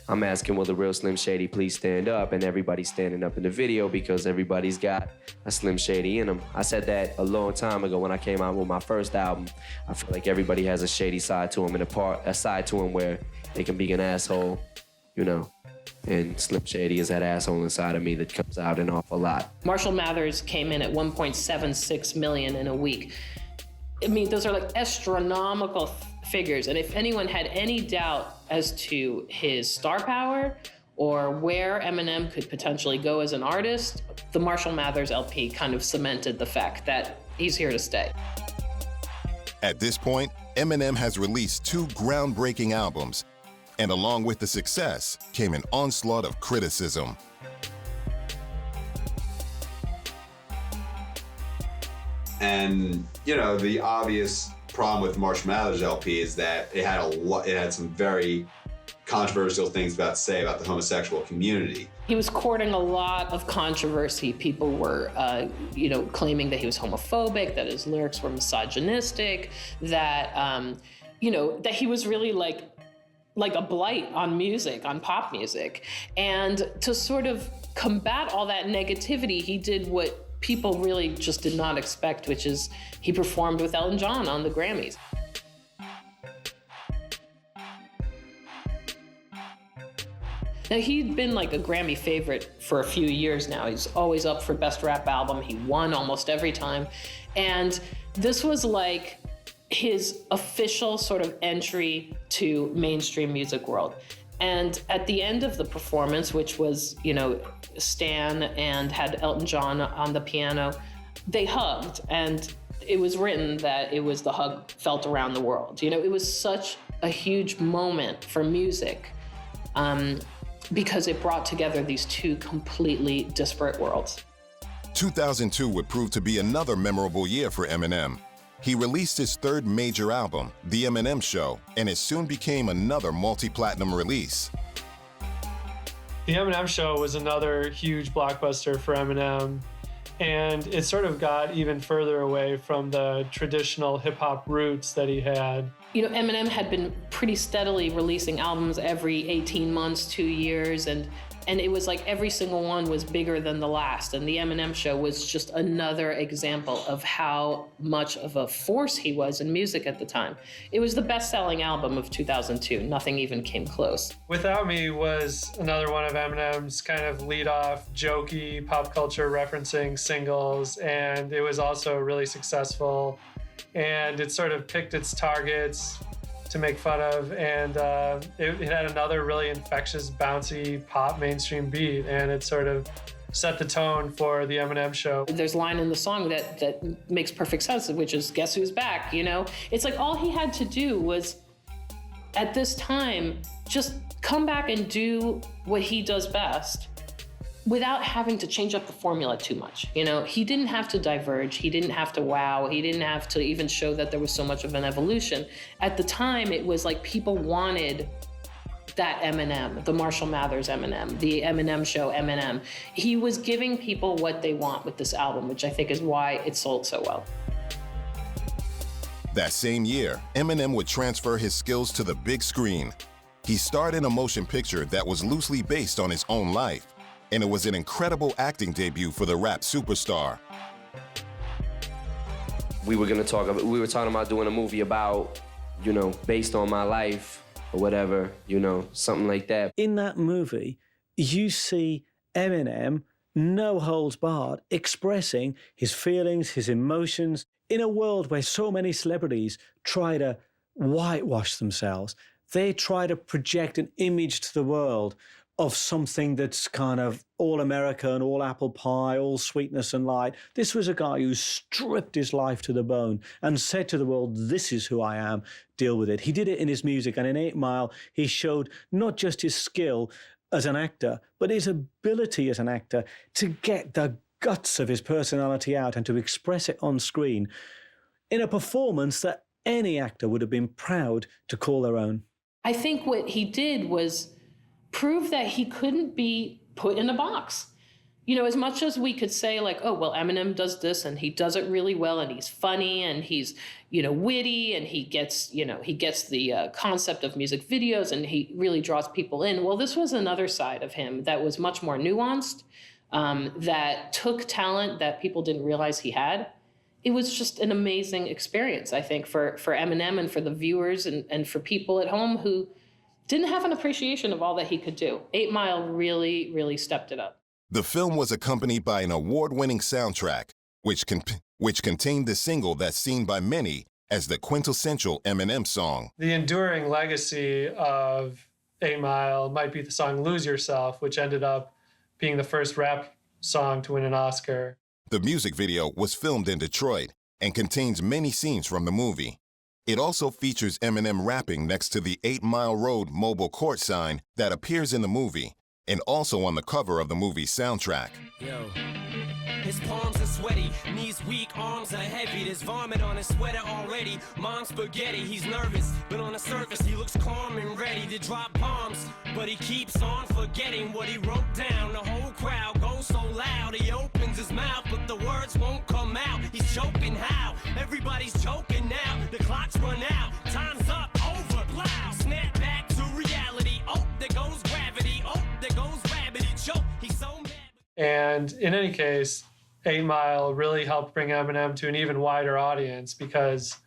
S2: I'm asking, will the real Slim Shady please stand up? And everybody's standing up in the video because everybody's got a Slim Shady in them. I said that a long time ago when I came out with my first album. I feel like everybody has a shady side to them, and a side to them where they can be an asshole, And Slim Shady is that asshole inside of me that comes out an awful lot.
S4: Marshall Mathers came in at 1.76 million in a week. I mean, those are like astronomical figures. And if anyone had any doubt as to his star power or where Eminem could potentially go as an artist, the Marshall Mathers LP kind of cemented the fact that he's here to stay.
S1: At this point, Eminem has released 2 groundbreaking albums, and along with the success came an onslaught of criticism.
S3: And, the obvious problem with Marshall Mathers LP is that it had some very controversial things to say about the homosexual community.
S4: He was courting a lot of controversy. People were, claiming that he was homophobic, that his lyrics were misogynistic, that, that he was really like a blight on music, on pop music. And to sort of combat all that negativity, he did what people really just did not expect, which is he performed with Elton John on the Grammys. Now, he'd been like a Grammy favorite for a few years now. He's always up for Best Rap Album. He won almost every time. And this was like his official sort of entry to mainstream music world. And at the end of the performance, which was, you know, Stan and had Elton John on the piano, they hugged. And it was written that it was the hug felt around the world. You know, it was such a huge moment for music. Because it brought together these two completely disparate worlds.
S1: 2002 would prove to be another memorable year for Eminem. He released his third major album, The Eminem Show, and it soon became another multi-platinum release.
S7: The Eminem Show was another huge blockbuster for Eminem, and it sort of got even further away from the traditional hip-hop roots that he had.
S4: You know, Eminem had been pretty steadily releasing albums every 18 months, 2 years, and it was like every single one was bigger than the last. And the Eminem Show was just another example of how much of a force he was in music at the time. It was the best-selling album of 2002. Nothing even came close.
S7: Without Me was another one of Eminem's kind of lead-off, jokey, pop culture referencing singles, and it was also really successful. And it sort of picked its targets to make fun of, and it had another really infectious, bouncy pop mainstream beat, and it sort of set the tone for the Eminem Show.
S4: There's a line in the song that makes perfect sense, which is, guess who's back, you know? It's like all he had to do was, at this time, just come back and do what he does best without having to change up the formula too much. You know, he didn't have to diverge, he didn't have to wow, he didn't have to even show that there was so much of an evolution. At the time, it was like people wanted that Eminem, the Marshall Mathers Eminem, the Eminem Show Eminem. He was giving people what they want with this album, which I think is why it sold so well.
S1: That same year, Eminem would transfer his skills to the big screen. He starred in a motion picture that was loosely based on his own life, and it was an incredible acting debut for the rap superstar.
S2: We were talking about doing a movie about, you know, based on my life or whatever, you know, something like that.
S5: In that movie, you see Eminem, no holds barred, expressing his feelings, his emotions, in a world where so many celebrities try to whitewash themselves. They try to project an image to the world of something that's kind of all American, all apple pie, all sweetness and light. This was a guy who stripped his life to the bone and said to the world, this is who I am, deal with it. He did it in his music, and in 8 Mile, he showed not just his skill as an actor, but his ability as an actor to get the guts of his personality out and to express it on screen in a performance that any actor would have been proud to call their own.
S4: I think what he did was prove that he couldn't be put in a box. You know, as much as we could say like, oh, well, Eminem does this and he does it really well and he's funny and he's, you know, witty and he gets the concept of music videos and he really draws people in. Well, this was another side of him that was much more nuanced, that took talent that people didn't realize he had. It was just an amazing experience, I think, for Eminem and for the viewers and for people at home who didn't have an appreciation of all that he could do. 8 Mile really, really stepped it up.
S1: The film was accompanied by an award-winning soundtrack, which contained the single that's seen by many as the quintessential Eminem song.
S7: The enduring legacy of 8 Mile might be the song Lose Yourself, which ended up being the first rap song to win an Oscar.
S1: The music video was filmed in Detroit and contains many scenes from the movie. It also features Eminem rapping next to the 8 Mile Road mobile court sign that appears in the movie and also on the cover of the movie's soundtrack.
S6: Yo. His palms are sweaty, knees weak, arms are heavy. There's vomit on his sweater already. Mom's spaghetti, he's nervous, but on the surface he looks calm and ready to drop bombs. But he keeps on forgetting what he wrote down. The whole crowd goes so loud, he opens his mouth, but the words won't come out. He's choking how? Everybody's joking now. The clock's run out, time's up, over, plow. Snap back to reality. Oh, there goes gravity. Oh, there goes gravity. Choke, he's so mad.
S7: And in any case, 8 Mile really helped bring Eminem to an even wider audience because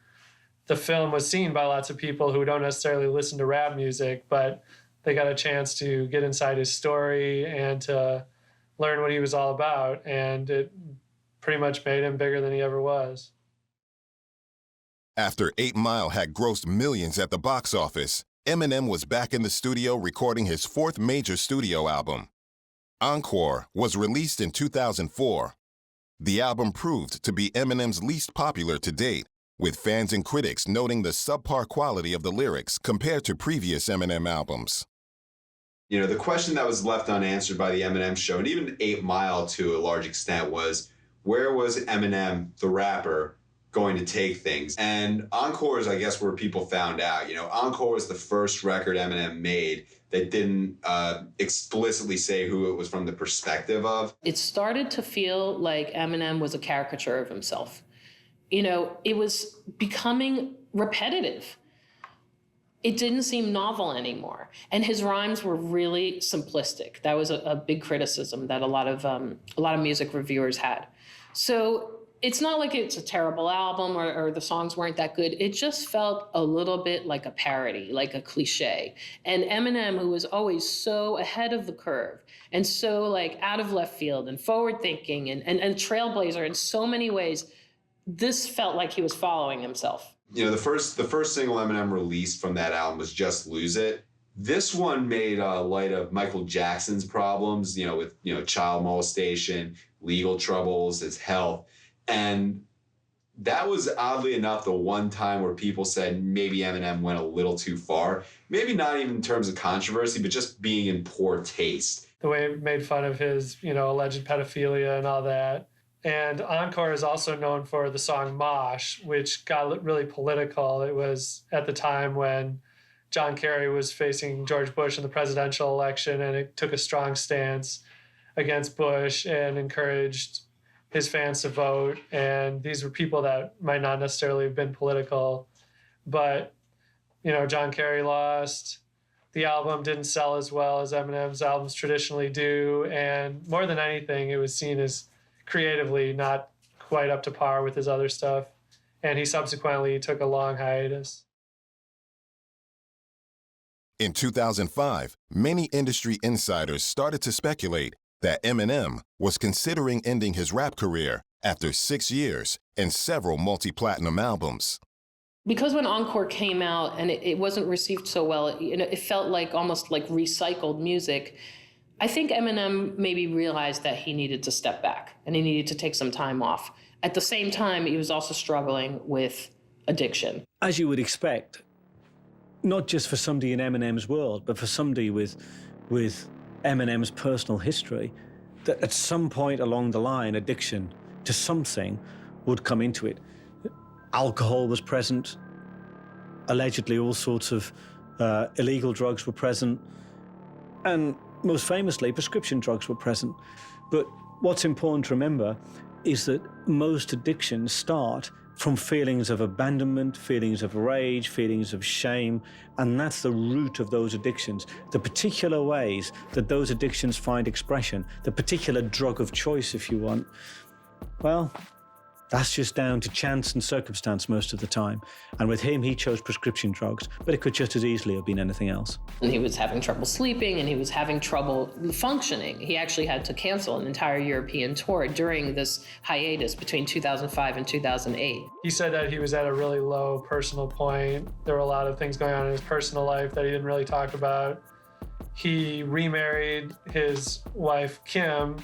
S7: the film was seen by lots of people who don't necessarily listen to rap music, but they got a chance to get inside his story and to learn what he was all about. And it pretty much made him bigger than he ever was.
S1: After 8 Mile had grossed millions at the box office, Eminem was back in the studio recording his 4th major studio album. Encore was released in 2004. The album proved to be Eminem's least popular to date, with fans and critics noting the subpar quality of the lyrics compared to previous Eminem albums.
S3: You know, the question that was left unanswered by the Eminem Show, and even 8 Mile to a large extent, was where was Eminem, the rapper, going to take things? And Encore is, I guess, where people found out. You know, Encore was the first record Eminem made that didn't explicitly say who it was from the perspective of.
S4: It started to feel like Eminem was a caricature of himself. You know, it was becoming repetitive. It didn't seem novel anymore. And his rhymes were really simplistic. That was a big criticism that a lot of music reviewers had. So it's not like it's a terrible album or the songs weren't that good. It just felt a little bit like a parody, like a cliche. And Eminem, who was always so ahead of the curve and so like out of left field and forward thinking and trailblazer in so many ways, this felt like he was following himself.
S3: You know, the first single Eminem released from that album was Just Lose It. This one made light of Michael Jackson's problems, you know, with, you know, child molestation, legal troubles, his health. And that was, oddly enough, the one time where people said maybe Eminem went a little too far. Maybe not even in terms of controversy, but just being in poor taste.
S7: The way it made fun of his, you know, alleged pedophilia and all that. And Encore is also known for the song Mosh, which got really political. It was at the time when John Kerry was facing George Bush in the presidential election, and it took a strong stance against Bush and encouraged his fans to vote. And these were people that might not necessarily have been political, but, you know, John Kerry lost. The album didn't sell as well as Eminem's albums traditionally do. And more than anything, it was seen as creatively not quite up to par with his other stuff. And he subsequently took a long hiatus.
S1: In 2005, many industry insiders started to speculate that Eminem was considering ending his rap career after 6 years and several multi-platinum albums.
S4: Because when Encore came out and it wasn't received so well, it felt like almost like recycled music. I think Eminem maybe realized that he needed to step back and he needed to take some time off. At the same time, he was also struggling with addiction.
S5: As you would expect, not just for somebody in Eminem's world, but for somebody with Eminem's personal history, that at some point along the line, addiction to something would come into it. Alcohol was present. Allegedly, all sorts of illegal drugs were present. And most famously, prescription drugs were present. But what's important to remember is that most addictions start from feelings of abandonment, feelings of rage, feelings of shame, and that's the root of those addictions. The particular ways that those addictions find expression, the particular drug of choice, if you want, well, that's just down to chance and circumstance most of the time. And with him, he chose prescription drugs, but it could just as easily have been anything else.
S4: And he was having trouble sleeping and he was having trouble functioning. He actually had to cancel an entire European tour during this hiatus between 2005 and 2008.
S7: He said that he was at a really low personal point. There were a lot of things going on in his personal life that he didn't really talk about. He remarried his wife, Kim,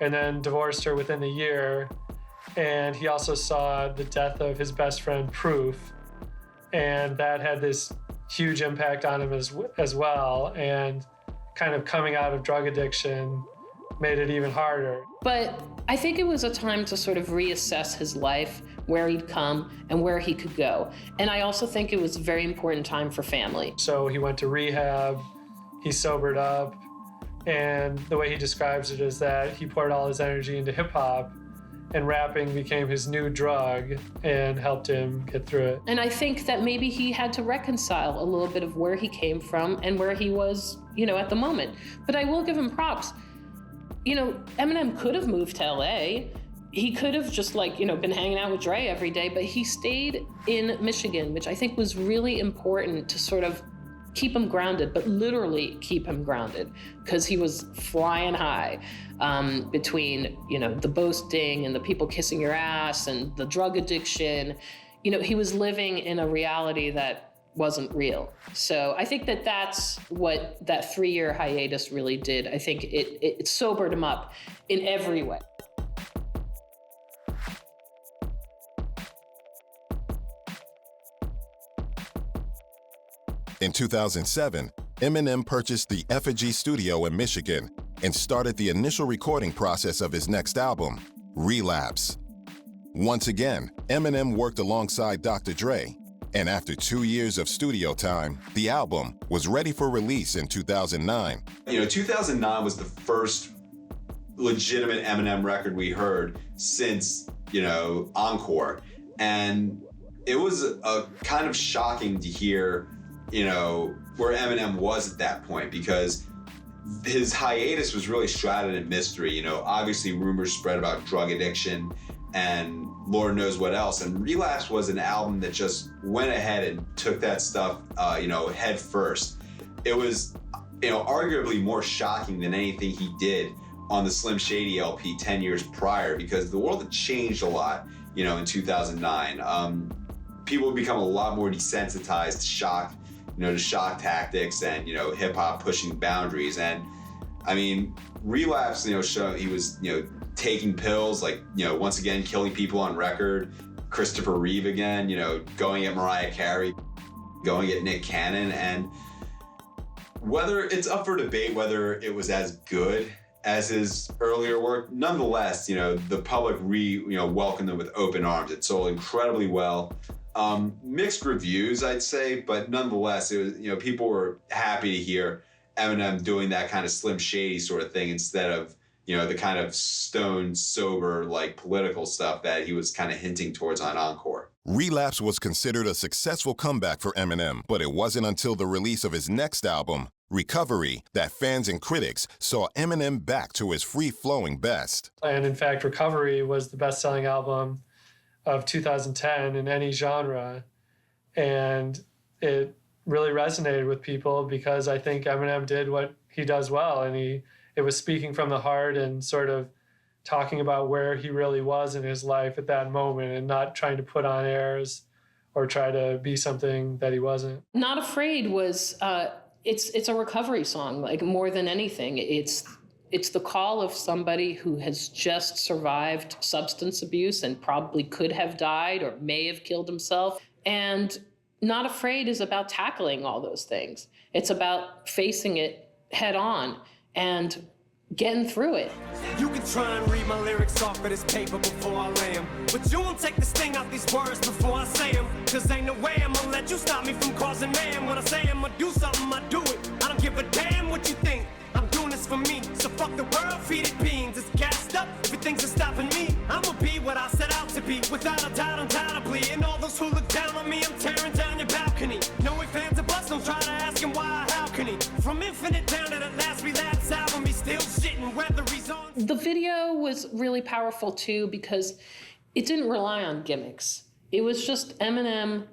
S7: and then divorced her within a year. And he also saw the death of his best friend, Proof. And that had this huge impact on him as well. And kind of coming out of drug addiction made it even harder.
S4: But I think it was a time to sort of reassess his life, where he'd come and where he could go. And I also think it was a very important time for family.
S7: So he went to rehab, he sobered up. And the way he describes it is that he poured all his energy into hip hop, and rapping became his new drug and helped him get through it.
S4: And I think that maybe he had to reconcile a little bit of where he came from and where he was, you know, at the moment. But I will give him props. You know, Eminem could have moved to LA. He could have just been hanging out with Dre every day, but he stayed in Michigan, which I think was really important to sort of keep him grounded, but literally keep him grounded, because he was flying high between, you know, the boasting and the people kissing your ass and the drug addiction. You know, he was living in a reality that wasn't real. So I think that that's what that 3-year hiatus really did. I think it sobered him up in every way.
S1: In 2007, Eminem purchased the Effigy Studio in Michigan and started the initial recording process of his next album, Relapse. Once again, Eminem worked alongside Dr. Dre, and after 2 years of studio time, the album was ready for release in 2009.
S3: You know, 2009 was the first legitimate Eminem record we heard since, you know, Encore. And it was a kind of shocking to hear, you know, where Eminem was at that point, because his hiatus was really shrouded in mystery. You know, obviously rumors spread about drug addiction and Lord knows what else. And Relapse was an album that just went ahead and took that stuff, you know, head first. It was, you know, arguably more shocking than anything he did on the Slim Shady LP 10 years prior, because the world had changed a lot, you know, in 2009. People had become a lot more desensitized to shock, you know, to shock tactics and, you know, hip hop pushing boundaries. And I mean, Relapse, you know, he was, you know, taking pills, like, you know, once again, killing people on record, Christopher Reeve again, you know, going at Mariah Carey, going at Nick Cannon. And whether it's up for debate whether it was as good as his earlier work, nonetheless, you know, the public welcomed him with open arms. It sold incredibly well. Mixed reviews, I'd say, but nonetheless, it was, you know, people were happy to hear Eminem doing that kind of Slim Shady sort of thing instead of, you know, the kind of stone sober, like, political stuff that he was kind of hinting towards on Encore.
S1: Relapse was considered a successful comeback for Eminem, but it wasn't until the release of his next album, Recovery, that fans and critics saw Eminem back to his free-flowing best.
S7: And in fact, Recovery was the best-selling album of 2010 in any genre. And it really resonated with people because I think Eminem did what he does well, and it was speaking from the heart and sort of talking about where he really was in his life at that moment and not trying to put on airs or try to be something that he wasn't.
S4: Not Afraid was, it's a recovery song, like, more than anything. It's the call of somebody who has just survived substance abuse and probably could have died or may have killed himself. And Not Afraid is about tackling all those things. It's about facing it head on and getting through it.
S6: You can try and read my lyrics off of this paper before I lay them, but you won't take the sting out these words before I say them, cause ain't no way I'm gonna let you stop me from causing mayhem. When I say I'm gonna do something, I do it. I don't give a damn what you think. I'm doing this for me, so fuck the world, feed it beans. It's gassed up, everything's stopping me. I'ma be what I set out to be, without a doubt, undoubtedly. And all those who look down on me, I'm tearing down your balcony. No ifs, ands, or buts, don't try to ask him why, how can he? From Infinite down to the last Relapse album, he's still shitting whether he's on.
S4: The video was really powerful too because it didn't rely on gimmicks. It was just Eminem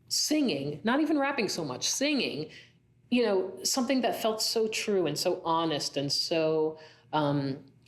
S4: singing, not even rapping so much, singing, you know, something that felt so true and so honest and so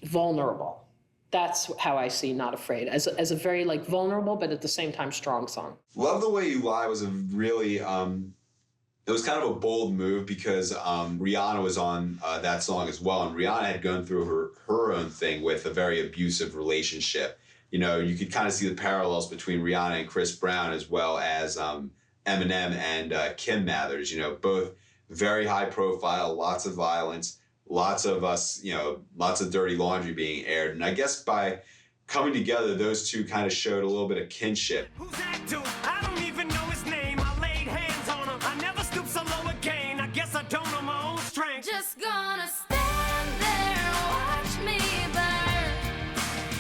S4: vulnerable. That's how I see Not Afraid, as a very, like, vulnerable but at the same time strong song.
S3: Love the Way You Lie was a really, it was kind of a bold move because Rihanna was on that song as well. And Rihanna had gone through her own thing with a very abusive relationship. You know, you could kind of see the parallels between Rihanna and Chris Brown, as well as Eminem and Kim Mathers, you know, both very high profile, lots of violence, lots of us, you know, lots of dirty laundry being aired. And I guess by coming together, those two kind of showed a little bit of kinship.
S6: Who's that dude? I don't even know his name. I laid hands on him. I never stoop so low again. I guess I don't know my own strength.
S13: Just gonna stand there and watch me burn.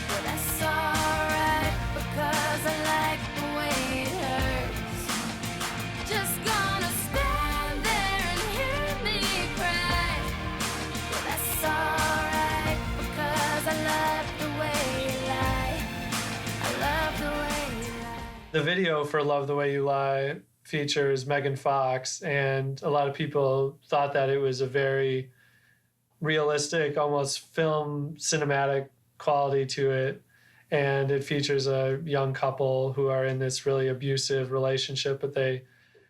S13: But that's alright because I like the way it hurts. Just gonna stand there and hear me cry. But that's alright because I love the way you lie. I love the way you lie.
S7: The video for Love the Way You Lie features Megan Fox, and a lot of people thought that it was a very realistic, almost film cinematic quality to it. And it features a young couple who are in this really abusive relationship, but they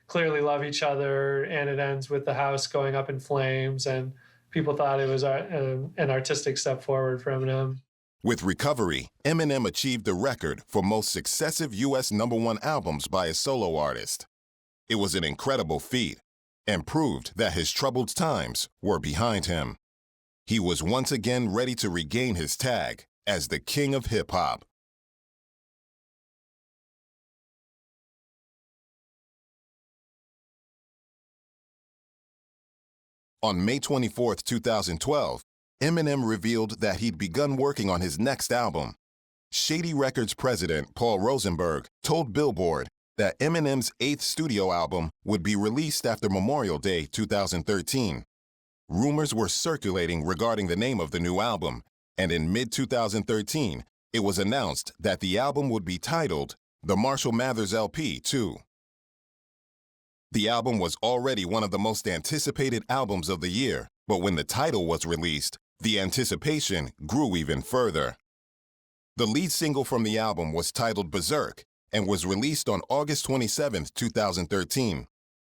S7: clearly love each other, and it ends with the house going up in flames, and people thought it was an artistic step forward for Eminem.
S1: With Recovery, Eminem achieved the record for most successive U.S. #1 albums by a solo artist. It was an incredible feat and proved that his troubled times were behind him. He was once again ready to regain his tag as the king of hip-hop. On May 24, 2012, Eminem revealed that he'd begun working on his next album. Shady Records president Paul Rosenberg told Billboard that Eminem's 8th studio album would be released after Memorial Day 2013. Rumors were circulating regarding the name of the new album, and in mid-2013, it was announced that the album would be titled The Marshall Mathers LP 2. The album was already one of the most anticipated albums of the year, but when the title was released, the anticipation grew even further. The lead single from the album was titled Berserk and was released on August 27, 2013.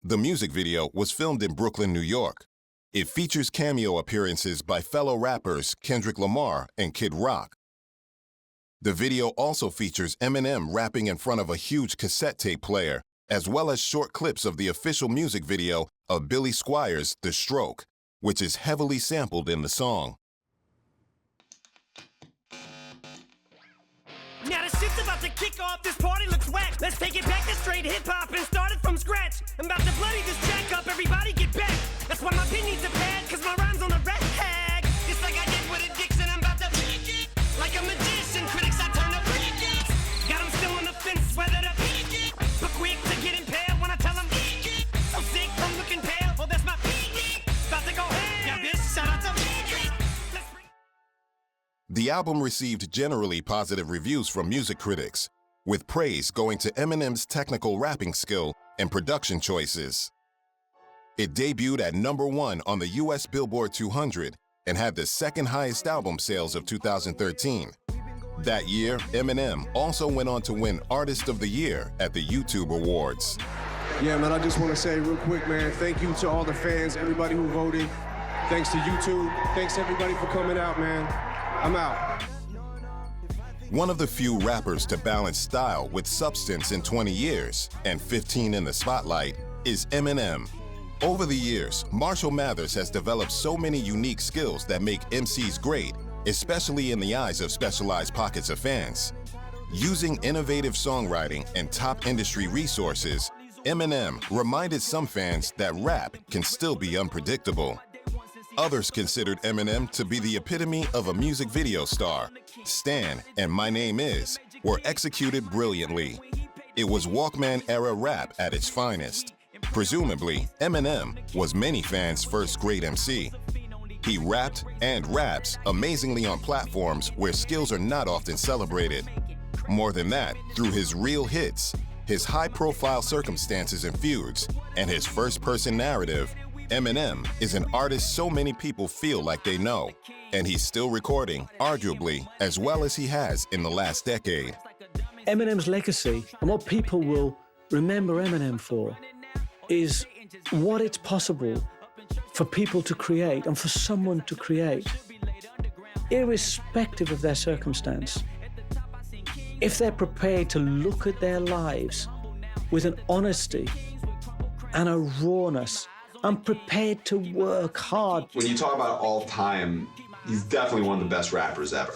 S1: The music video was filmed in Brooklyn, New York. It features cameo appearances by fellow rappers Kendrick Lamar and Kid Rock. The video also features Eminem rapping in front of a huge cassette tape player, as well as short clips of the official music video of Billy Squier's The Stroke, which is heavily sampled in the song.
S6: Now the shit's about to kick off, this party looks whack. Let's take it back to straight hip-hop and start it from scratch. I'm about to bloody this jack up, everybody get back. That's why my pin needs a pad, cause my rhyme's on the rag. Just like I did with Addiction, I'm about to like a magician, critics I turn up. Got them still on the fence, weathered up. But quick to get impaled when I tell them. So sick from looking pale, oh that's my about to go ham. Yeah bitch, shout out to
S1: The album received generally positive reviews from music critics, with praise going to Eminem's technical rapping skill and production choices. It debuted at #1 on the US Billboard 200 and had the second highest album sales of 2013. That year, Eminem also went on to win Artist of the Year at the YouTube Awards.
S14: Yeah, man, I just want to say real quick, man, thank you to all the fans, everybody who voted. Thanks to YouTube. Thanks everybody for coming out, man. I'm out.
S1: One of the few rappers to balance style with substance in 20 years and 15 in the spotlight is Eminem. Over the years, Marshall Mathers has developed so many unique skills that make MCs great, especially in the eyes of specialized pockets of fans. Using innovative songwriting and top industry resources, Eminem reminded some fans that rap can still be unpredictable. Others considered Eminem to be the epitome of a music video star. Stan and My Name Is were executed brilliantly. It was Walkman-era rap at its finest. Presumably, Eminem was many fans' first great MC. He rapped and raps amazingly on platforms where skills are not often celebrated. More than that, through his real hits, his high-profile circumstances and feuds, and his first-person narrative, Eminem is an artist so many people feel like they know, and he's still recording, arguably, as well as he has in the last decade.
S5: Eminem's legacy and what people will remember Eminem for is what it's possible for people to create and for someone to create, irrespective of their circumstance. If they're prepared to look at their lives with an honesty and a rawness, and prepared to work hard.
S3: When you talk about all time, he's definitely one of the best rappers ever.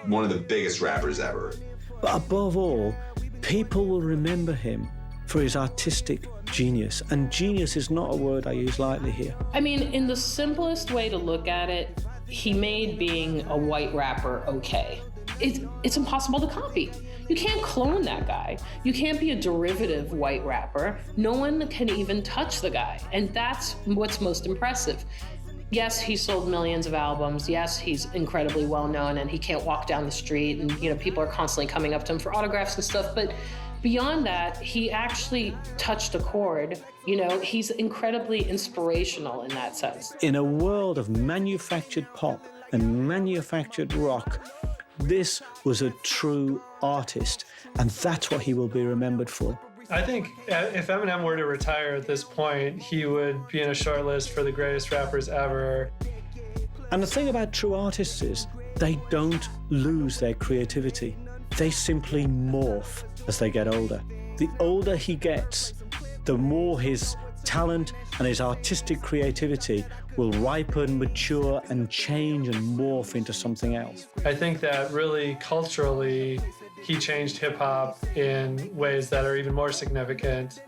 S3: One of the biggest rappers ever.
S5: But above all, people will remember him for his artistic genius. And genius is not a word I use lightly here.
S4: I mean, in the simplest way to look at it, he made being a white rapper okay. It's impossible to copy. You can't clone that guy. You can't be a derivative white rapper. No one can even touch the guy. And that's what's most impressive. Yes, he sold millions of albums. Yes, he's incredibly well known and he can't walk down the street and, you know, people are constantly coming up to him for autographs and stuff. But beyond that, he actually touched a chord. You know, he's incredibly inspirational in that sense.
S5: In a world of manufactured pop and manufactured rock, this was a true artist, and that's what he will be remembered for.
S7: I think if Eminem were to retire at this point, he would be in a short list for the greatest rappers ever.
S5: And the thing about true artists is they don't lose their creativity. They simply morph as they get older. The older he gets, the more his talent and his artistic creativity will ripen, mature, and change and morph into something else.
S7: I think that really culturally, he changed hip-hop in ways that are even more significant.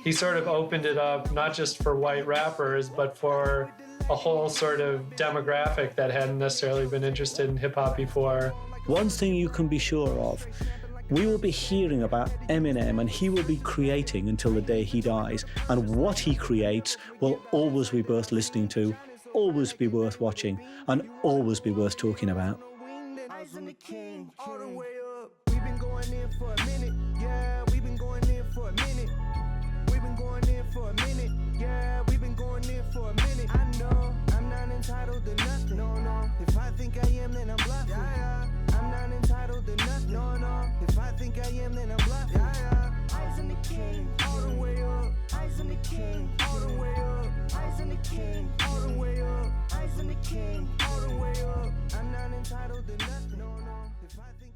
S7: He sort of opened it up, not just for white rappers, but for a whole sort of demographic that hadn't necessarily been interested in hip-hop before.
S5: One thing you can be sure of, we will be hearing about Eminem and he will be creating until the day he dies. And what he creates will always be worth listening to, always be worth watching, and always be worth talking about.
S6: I know I'm not entitled to nothing. No. If I think I am, then I'm bluffing. I'm not entitled to nothing. No. If I think I am, then I'm bluffing. Eyes on the king, all the way up. Eyes on the king, all the way up. Eyes on the king, all the way up. Eyes on the king, all the way up. I'm not entitled to nothing. No. If I think